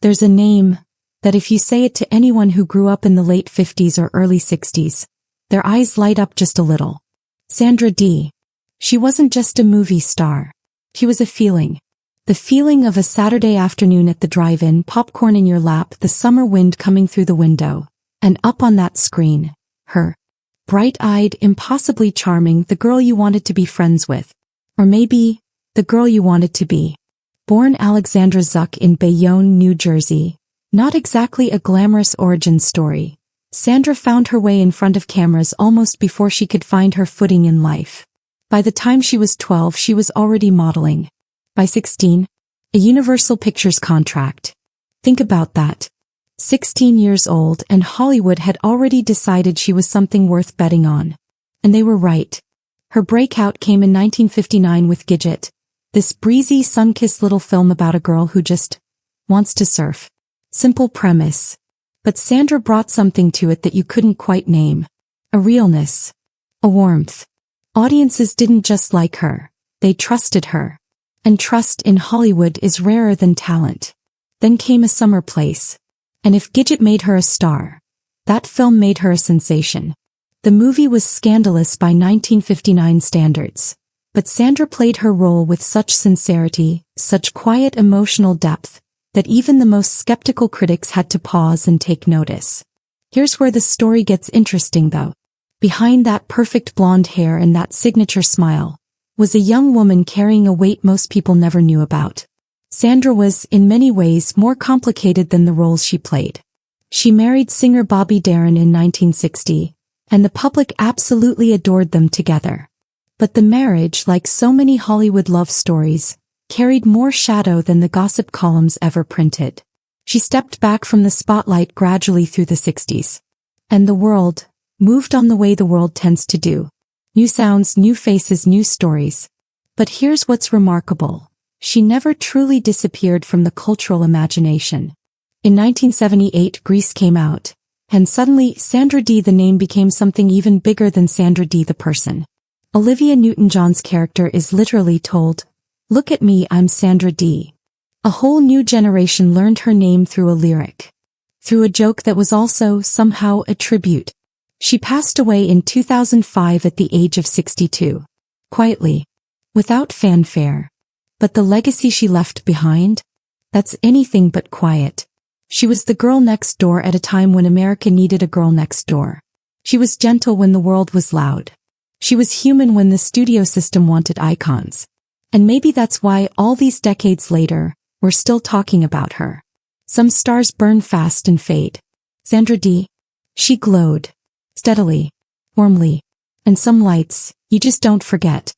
There's a name that if you say it to anyone who grew up in the late 50s or early 60s, their eyes light up just a little. Sandra Dee. She wasn't just a movie star. She was a feeling. The feeling of a Saturday afternoon at the drive-in, popcorn in your lap, the summer wind coming through the window, and up on that screen, her. Bright-eyed, impossibly charming, the girl you wanted to be friends with. Or maybe, the girl you wanted to be. Born Alexandra Zuck in Bayonne, New Jersey. Not exactly a glamorous origin story. Sandra found her way in front of cameras almost before she could find her footing in life. By the time she was 12, she was already modeling. By 16, a Universal Pictures contract. Think about that. 16 years old, and Hollywood had already decided she was something worth betting on. And they were right. Her breakout came in 1959 with Gidget, this breezy, sun-kissed little film about a girl who just wants to surf. Simple premise. But Sandra brought something to it that you couldn't quite name. A realness. A warmth. Audiences didn't just like her, they trusted her. And trust in Hollywood is rarer than talent. Then came A Summer Place. And if Gidget made her a star, that film made her a sensation. The movie was scandalous by 1959 standards. But Sandra played her role with such sincerity, such quiet emotional depth, that even the most skeptical critics had to pause and take notice. Here's where the story gets interesting though. Behind that perfect blonde hair and that signature smile, was a young woman carrying a weight most people never knew about. Sandra was, in many ways, more complicated than the roles she played. She married singer Bobby Darin in 1960, and the public absolutely adored them together. But the marriage, like so many Hollywood love stories, carried more shadow than the gossip columns ever printed. She stepped back from the spotlight gradually through the 60s. And the world moved on the way the world tends to do. New sounds, new faces, new stories. But here's what's remarkable. She never truly disappeared from the cultural imagination. In 1978, Grease came out, and suddenly Sandra Dee the name became something even bigger than Sandra Dee the person. Olivia Newton-John's character is literally told, "Look at me, I'm Sandra Dee." A whole new generation learned her name through a lyric. Through a joke that was also, somehow, a tribute. She passed away in 2005 at the age of 62. Quietly. Without fanfare. But the legacy she left behind? That's anything but quiet. She was the girl next door at a time when America needed a girl next door. She was gentle when the world was loud. She was human when the studio system wanted icons. And maybe that's why all these decades later, we're still talking about her. Some stars burn fast and fade. Sandra Dee? She glowed. Steadily. Warmly. And some lights, you just don't forget.